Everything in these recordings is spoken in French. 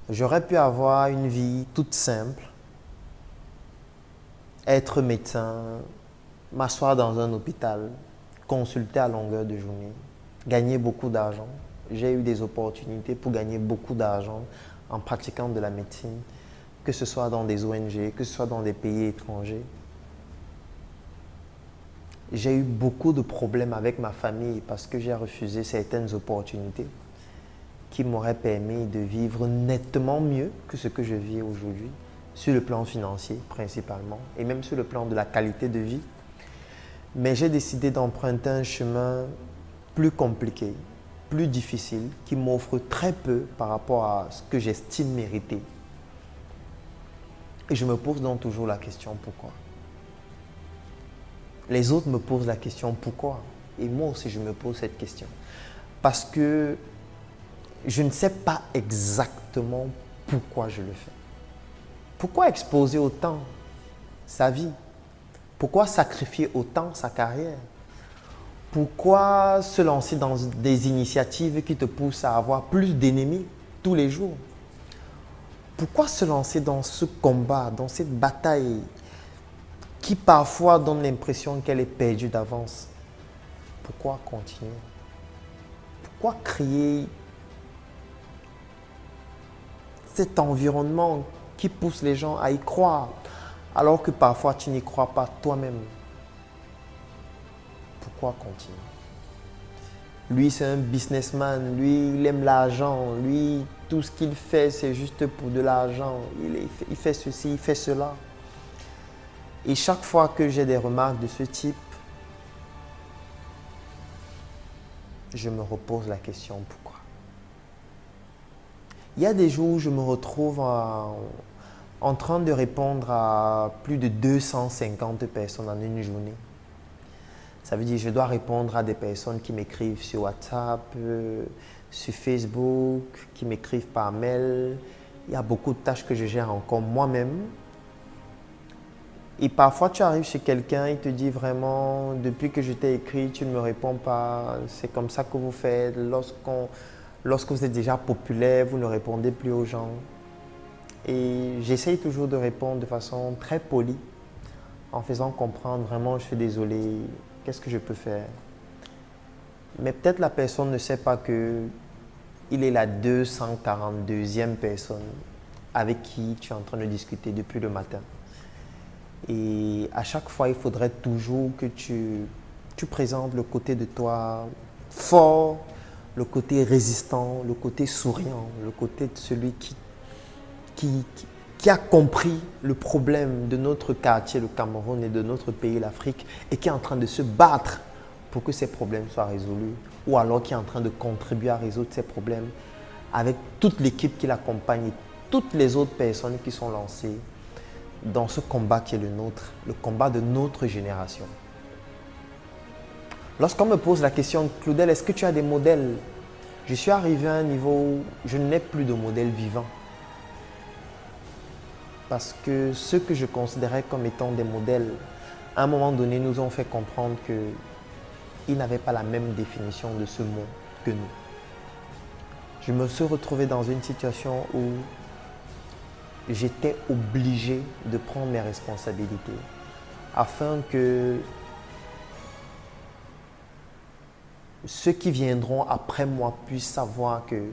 J'aurais pu avoir une vie toute simple, être médecin, m'asseoir dans un hôpital, consulter à longueur de journée, gagner beaucoup d'argent. J'ai eu des opportunités pour gagner beaucoup d'argent en pratiquant de la médecine, que ce soit dans des ONG, que ce soit dans des pays étrangers. J'ai eu beaucoup de problèmes avec ma famille parce que j'ai refusé certaines opportunités qui m'auraient permis de vivre nettement mieux que ce que je vis aujourd'hui, sur le plan financier principalement, et même sur le plan de la qualité de vie. Mais j'ai décidé d'emprunter un chemin plus compliqué, plus difficile, qui m'offre très peu par rapport à ce que j'estime mériter. Et je me pose donc toujours la question pourquoi. Les autres me posent la question pourquoi. Et moi aussi je me pose cette question. Parce que je ne sais pas exactement pourquoi je le fais. Pourquoi exposer autant sa vie? Pourquoi sacrifier autant sa carrière? Pourquoi se lancer dans des initiatives qui te poussent à avoir plus d'ennemis tous les jours? Pourquoi se lancer dans ce combat, dans cette bataille qui parfois donne l'impression qu'elle est perdue d'avance? Pourquoi continuer? Pourquoi créer cet environnement qui pousse les gens à y croire alors que parfois tu n'y crois pas toi-même? Pourquoi continuer? Lui, c'est un businessman, lui, il aime l'argent, lui, tout ce qu'il fait, c'est juste pour de l'argent. Il fait ceci, il fait cela. Et chaque fois que j'ai des remarques de ce type, je me repose la question pourquoi. Il y a des jours où je me retrouve en train de répondre à plus de 250 personnes en une journée. Ça veut dire que je dois répondre à des personnes qui m'écrivent sur WhatsApp, sur Facebook, qui m'écrivent par mail. Il y a beaucoup de tâches que je gère encore moi-même. Et parfois, tu arrives chez quelqu'un, il te dit vraiment, depuis que je t'ai écrit, tu ne me réponds pas. C'est comme ça que vous faites. Lorsque vous êtes déjà populaire, vous ne répondez plus aux gens. Et j'essaye toujours de répondre de façon très polie, en faisant comprendre vraiment, je suis désolé, qu'est-ce que je peux faire? Mais peut-être la personne ne sait pas qu'il est la 242e personne avec qui tu es en train de discuter depuis le matin. Et à chaque fois, il faudrait toujours que tu présentes le côté de toi fort, le côté résistant, le côté souriant, le côté de celui qui, qui a compris le problème de notre quartier, le Cameroun, et de notre pays, l'Afrique, et qui est en train de se battre pour que ces problèmes soient résolus, ou alors qui est en train de contribuer à résoudre ces problèmes avec toute l'équipe qui l'accompagne et toutes les autres personnes qui sont lancées dans ce combat qui est le nôtre, le combat de notre génération. Lorsqu'on me pose la question, Claudel, est-ce que tu as des modèles? Je suis arrivé à un niveau où je n'ai plus de modèle vivant. Parce que ceux que je considérais comme étant des modèles, à un moment donné, nous ont fait comprendre qu'ils n'avaient pas la même définition de ce mot que nous. Je me suis retrouvé dans une situation où j'étais obligé de prendre mes responsabilités afin que ceux qui viendront après moi puissent savoir que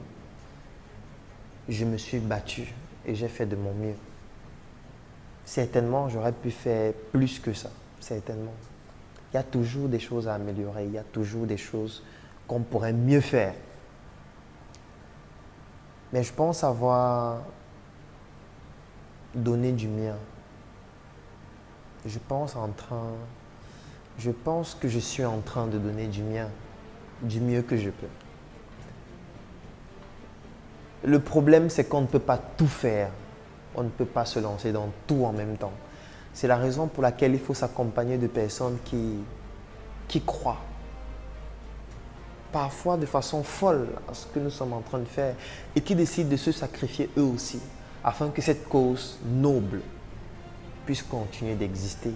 je me suis battu et j'ai fait de mon mieux. Certainement, j'aurais pu faire plus que ça, certainement. Il y a toujours des choses à améliorer, il y a toujours des choses qu'on pourrait mieux faire. Mais je pense avoir donné du mien. Je pense que je suis en train de donner du mien, du mieux que je peux. Le problème, c'est qu'on ne peut pas tout faire. On ne peut pas se lancer dans tout en même temps. C'est la raison pour laquelle il faut s'accompagner de personnes qui croient, parfois de façon folle, à ce que nous sommes en train de faire et qui décident de se sacrifier eux aussi, afin que cette cause noble puisse continuer d'exister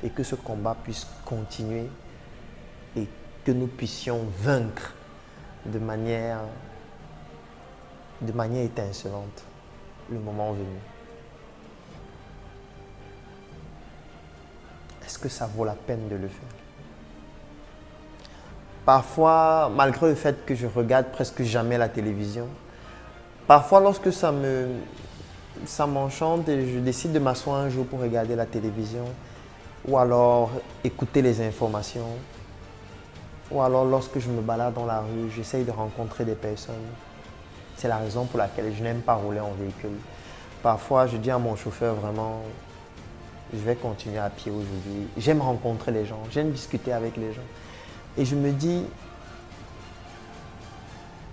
et que ce combat puisse continuer et que nous puissions vaincre de manière de manière étincelante le moment venu. Est-ce que ça vaut la peine de le faire? Parfois, malgré le fait que je regarde presque jamais la télévision, parfois lorsque ça m'enchante et je décide de m'asseoir un jour pour regarder la télévision, ou alors écouter les informations, ou alors lorsque je me balade dans la rue, j'essaye de rencontrer des personnes. C'est la raison pour laquelle je n'aime pas rouler en véhicule. Parfois, je dis à mon chauffeur vraiment, je vais continuer à pied aujourd'hui. J'aime rencontrer les gens, j'aime discuter avec les gens. Et je me dis,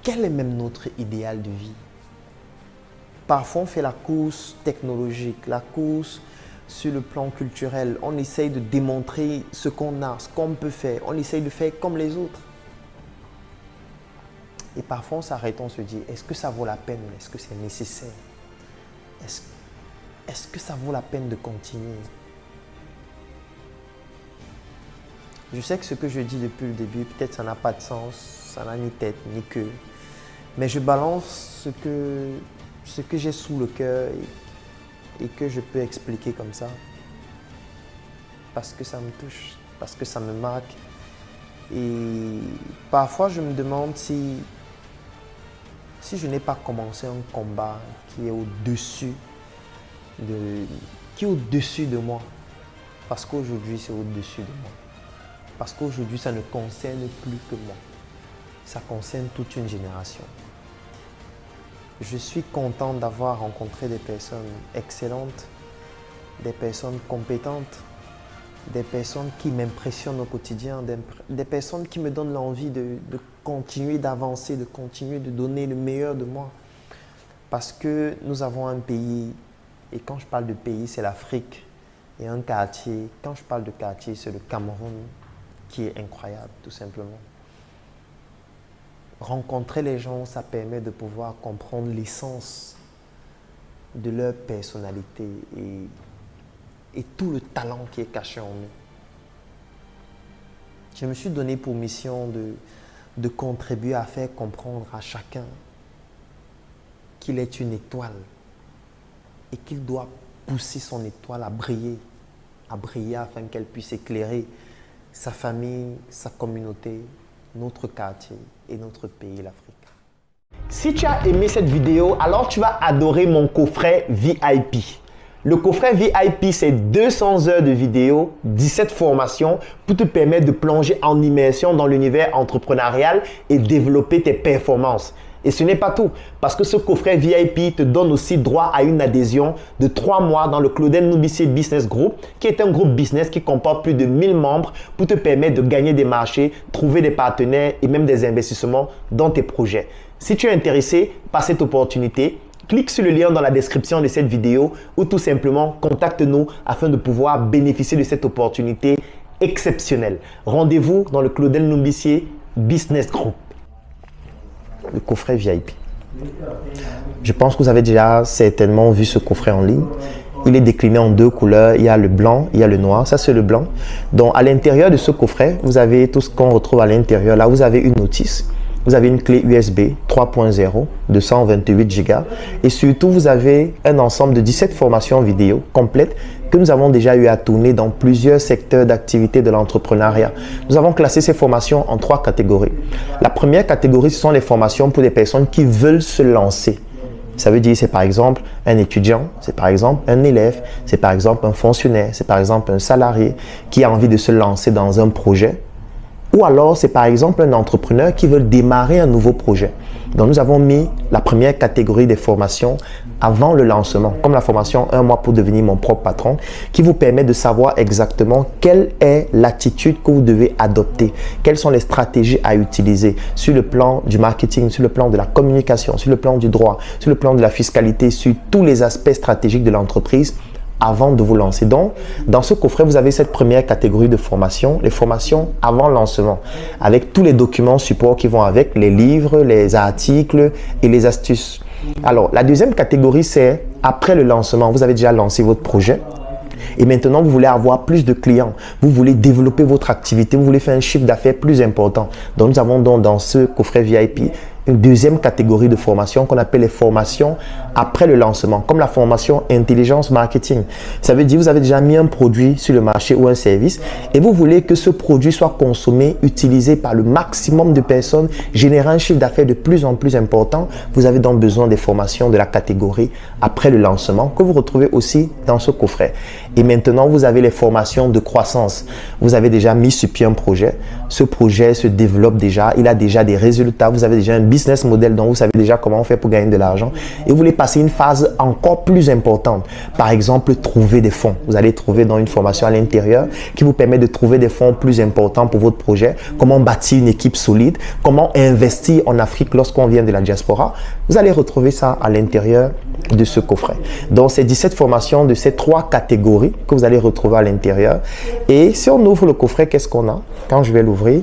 quel est même notre idéal de vie? Parfois, on fait la course technologique, la course sur le plan culturel. On essaye de démontrer ce qu'on a, ce qu'on peut faire. On essaye de faire comme les autres. Et parfois, on s'arrête, on se dit, est-ce que ça vaut la peine? Est-ce que c'est nécessaire? Est-ce que ça vaut la peine de continuer? Je sais que ce que je dis depuis le début, peut-être ça n'a pas de sens, ça n'a ni tête ni queue. Mais je balance ce que j'ai sous le cœur et que je peux expliquer comme ça. Parce que ça me touche, parce que ça me marque. Et parfois, je me demande si je n'ai pas commencé un combat qui est au-dessus de moi. Parce qu'aujourd'hui, c'est au-dessus de moi. Parce qu'aujourd'hui, ça ne concerne plus que moi. Ça concerne toute une génération. Je suis content d'avoir rencontré des personnes excellentes, des personnes compétentes, des personnes qui m'impressionnent au quotidien, des personnes qui me donnent l'envie de continuer d'avancer, de continuer de donner le meilleur de moi. Parce que nous avons un pays, et quand je parle de pays, c'est l'Afrique, et un quartier. Quand je parle de quartier, c'est le Cameroun, qui est incroyable, tout simplement. Rencontrer les gens, ça permet de pouvoir comprendre l'essence de leur personnalité et tout le talent qui est caché en nous. Je me suis donné pour mission de contribuer à faire comprendre à chacun qu'il est une étoile et qu'il doit pousser son étoile à briller afin qu'elle puisse éclairer sa famille, sa communauté, notre quartier et notre pays, l'Afrique. Si tu as aimé cette vidéo, alors tu vas adorer mon coffret VIP. Le coffret VIP, c'est 200 heures de vidéos, 17 formations pour te permettre de plonger en immersion dans l'univers entrepreneurial et développer tes performances. Et ce n'est pas tout, parce que ce coffret VIP te donne aussi droit à une adhésion de 3 mois dans le Claudel Numbicier Business Group, qui est un groupe business qui comporte plus de 1000 membres pour te permettre de gagner des marchés, trouver des partenaires et même des investissements dans tes projets. Si tu es intéressé par cette opportunité, clique sur le lien dans la description de cette vidéo ou tout simplement contacte-nous afin de pouvoir bénéficier de cette opportunité exceptionnelle. Rendez-vous dans le Claudel Numbicier Business Group. Le coffret VIP. Je pense que vous avez déjà certainement vu ce coffret en ligne. Il est décliné en 2 couleurs. Il y a le blanc, il y a le noir. Ça, c'est le blanc. Donc, à l'intérieur de ce coffret, vous avez tout ce qu'on retrouve à l'intérieur. Là, vous avez une notice. Vous avez une clé USB 3.0 de 128 Go. Et surtout, vous avez un ensemble de 17 formations vidéo complètes que nous avons déjà eu à tourner dans plusieurs secteurs d'activité de l'entrepreneuriat. Nous avons classé ces formations en 3 catégories. La première catégorie, ce sont les formations pour des personnes qui veulent se lancer. Ça veut dire, c'est par exemple un étudiant, c'est par exemple un élève, c'est par exemple un fonctionnaire, c'est par exemple un salarié qui a envie de se lancer dans un projet. Ou alors, c'est par exemple un entrepreneur qui veut démarrer un nouveau projet. Donc, nous avons mis la première catégorie des formations avant le lancement, comme la formation 1 mois pour devenir mon propre patron, qui vous permet de savoir exactement quelle est l'attitude que vous devez adopter, quelles sont les stratégies à utiliser sur le plan du marketing, sur le plan de la communication, sur le plan du droit, sur le plan de la fiscalité, sur tous les aspects stratégiques de l'entreprise avant de vous lancer. Donc, dans ce coffret, vous avez cette première catégorie de formation, les formations avant lancement, avec tous les documents support qui vont avec, les livres, les articles et les astuces. Alors, la deuxième catégorie, c'est après le lancement. Vous avez déjà lancé votre projet et maintenant, vous voulez avoir plus de clients. Vous voulez développer votre activité. Vous voulez faire un chiffre d'affaires plus important. Donc, nous avons donc dans ce coffret VIP une deuxième catégorie de formation qu'on appelle les formations après le lancement, comme la formation intelligence marketing. Ça veut dire que vous avez déjà mis un produit sur le marché ou un service et vous voulez que ce produit soit consommé, utilisé par le maximum de personnes, générant un chiffre d'affaires de plus en plus important. Vous avez donc besoin des formations de la catégorie après le lancement que vous retrouvez aussi dans ce coffret. Et maintenant, vous avez les formations de croissance. Vous avez déjà mis sur pied un projet. Ce projet se développe déjà. Il a déjà des résultats. Vous avez déjà un business model dont vous savez déjà comment on fait pour gagner de l'argent. Et vous voulez passer une phase encore plus importante. Par exemple, trouver des fonds. Vous allez trouver dans une formation à l'intérieur qui vous permet de trouver des fonds plus importants pour votre projet. Comment bâtir une équipe solide. Comment investir en Afrique lorsqu'on vient de la diaspora. Vous allez retrouver ça à l'intérieur de ce coffret. Donc, c'est 17 formations de ces 3 catégories que vous allez retrouver à l'intérieur. Et si on ouvre le coffret, qu'est-ce qu'on a? Quand je vais l'ouvrir,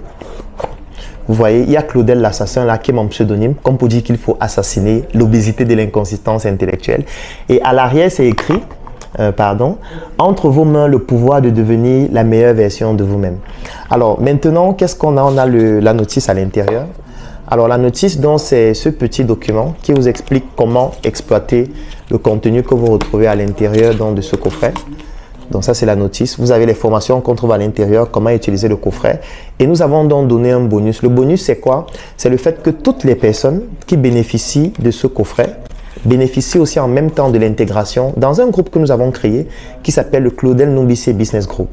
vous voyez, il y a Claudel l'assassin là qui est mon pseudonyme, comme pour dire qu'il faut assassiner l'obésité de l'inconsistance intellectuelle. Et à l'arrière, c'est écrit, entre vos mains le pouvoir de devenir la meilleure version de vous-même. Alors maintenant, qu'est-ce qu'on a? On a la notice à l'intérieur. Alors la notice, donc, c'est ce petit document qui vous explique comment exploiter le contenu que vous retrouvez à l'intérieur de ce coffret. Donc ça, c'est la notice. Vous avez les formations qu'on trouve à l'intérieur, comment utiliser le coffret. Et nous avons donc donné un bonus. Le bonus, c'est quoi? C'est le fait que toutes les personnes qui bénéficient de ce coffret bénéficient aussi en même temps de l'intégration dans un groupe que nous avons créé qui s'appelle le Claudel Numbissier Business Group.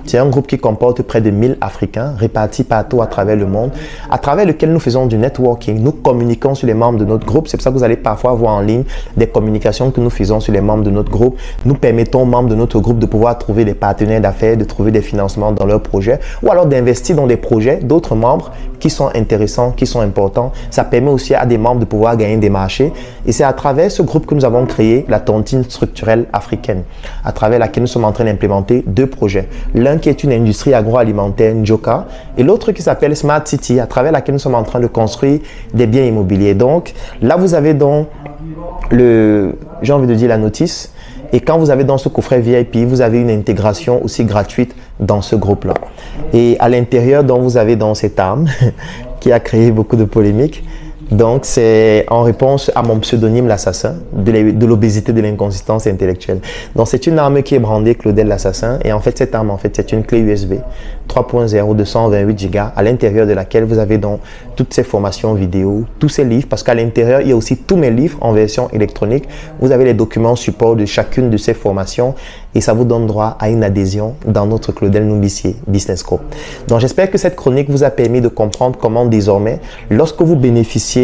C'est un groupe qui comporte près de 1000 Africains répartis partout à travers le monde, à travers lequel nous faisons du networking. Nous communiquons sur les membres de notre groupe. C'est pour ça que vous allez parfois voir en ligne des communications que nous faisons sur les membres de notre groupe. Nous permettons aux membres de notre groupe de pouvoir trouver des partenaires d'affaires, de trouver des financements dans leurs projets ou alors d'investir dans des projets d'autres membres qui sont intéressants, qui sont importants. Ça permet aussi à des membres de pouvoir gagner des marchés. Et c'est à travers ce groupe que nous avons créé la tontine structurelle africaine, à travers laquelle nous sommes en train d'implémenter 2 projets. L'un qui est une industrie agroalimentaire, Njoka, et l'autre qui s'appelle Smart City, à travers laquelle nous sommes en train de construire des biens immobiliers. Donc, là, vous avez donc j'ai envie de dire la notice. Et quand vous avez dans ce coffret VIP, vous avez une intégration aussi gratuite dans ce groupe-là. Et à l'intérieur, donc, vous avez dans cette arme qui a créé beaucoup de polémiques. Donc, c'est en réponse à mon pseudonyme, l'assassin, de l'obésité de l'inconsistance intellectuelle. Donc, c'est une arme qui est brandée Claudel l'assassin. Et en fait, cette arme, c'est une clé USB 3.0 de 128 Go à l'intérieur de laquelle vous avez donc toutes ces formations vidéo, tous ces livres, parce qu'à l'intérieur, il y a aussi tous mes livres en version électronique. Vous avez les documents support de chacune de ces formations et ça vous donne droit à une adhésion dans notre Claudel Numbissier Business Group. Donc, j'espère que cette chronique vous a permis de comprendre comment désormais, lorsque vous bénéficiez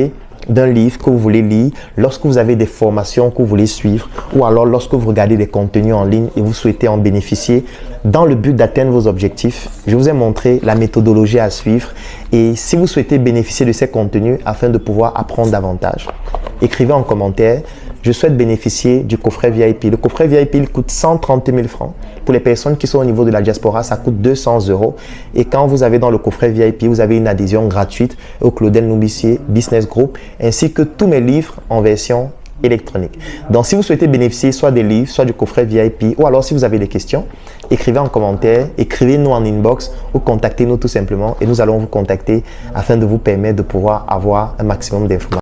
d'un livre que vous voulez lire, lorsque vous avez des formations que vous voulez suivre ou alors lorsque vous regardez des contenus en ligne et vous souhaitez en bénéficier dans le but d'atteindre vos objectifs, je vous ai montré la méthodologie à suivre. Et si vous souhaitez bénéficier de ces contenus afin de pouvoir apprendre davantage, écrivez en commentaire. Je souhaite bénéficier du coffret VIP. Le coffret VIP, il coûte 130 000 francs. Pour les personnes qui sont au niveau de la diaspora, ça coûte 200 €. Et quand vous avez dans le coffret VIP, vous avez une adhésion gratuite au Claudel Numbissier Business Group, ainsi que tous mes livres en version électronique. Donc, si vous souhaitez bénéficier soit des livres, soit du coffret VIP, ou alors si vous avez des questions, écrivez en commentaire, écrivez-nous en inbox ou contactez-nous tout simplement et nous allons vous contacter afin de vous permettre de pouvoir avoir un maximum d'informations.